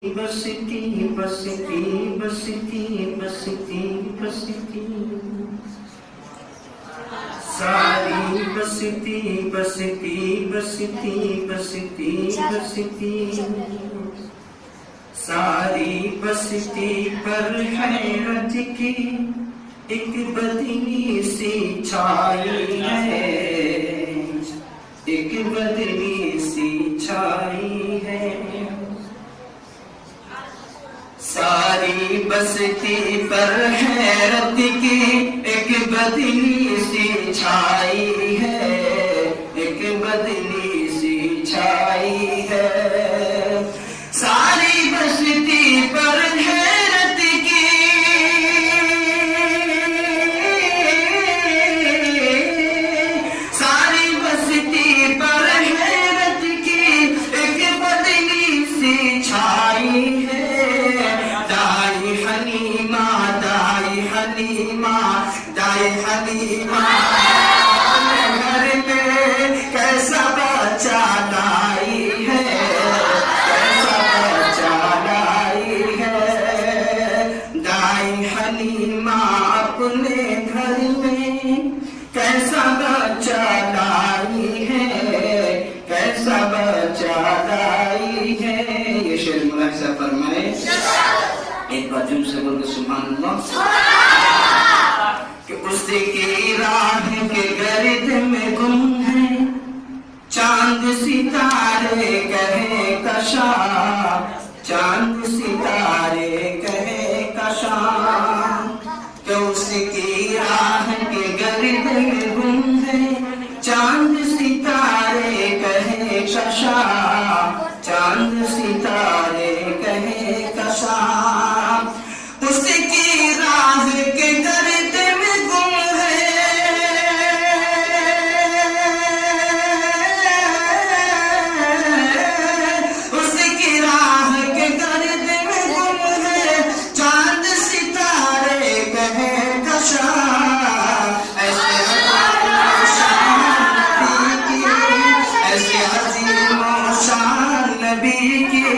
बसती बसती बसती बसती बसती सारी बसती बसती बसती बसती बसती सारी बसती पर हैरत की एक बदनी सी छाई है, एक बदनी सी छाई है। सारी बसती पर हैरत की एक बदनी सी छाई है, एक बदनी सी छाई है। सारी बसती पर हैरत की सारी बसती पर हैरत की एक बदनी सी छाई है। दाई हलीमा घर में कैसा बच्चा लाई है, कैसा बच्चा लाई है। दाई हलीमा अपने घर में कैसा बच्चा लाई है, कैसा बच्चा लाई है। ये शेर मुलाक से फरमाए, एक बार जुम से बोल के सुभान अल्लाह। कि उसकी राह के गर्द में गुम है चांद सितारे कहे कशा, चांद सितारे कहे कशा। कि उसकी राह के गर्द में गुम है चांद सितारे कहे कशा, चांद सितारे कहे कशा। उसकी राह के गर्द में गुम है, उसकी राह के गर्द में गुम है चांद सितारे कहे कशा। ऐसे शान नबी की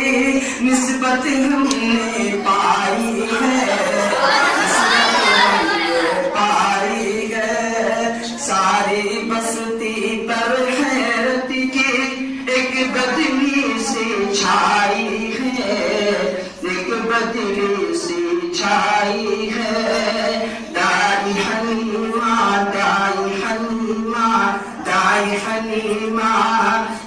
निस्बत हमने पाई है, पाई है। सारी बसती पर हैरत की एक बदनी सी छाई है, एक बदनी सी छाई है। दाई हलीमा दाई हलीमा दाई हलीमा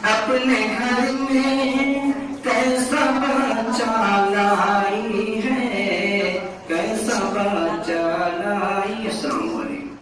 अपने घर में कैसा बच्चा लाई है, कैसा बच्चा लाई। अस्सलाम वालेकुम।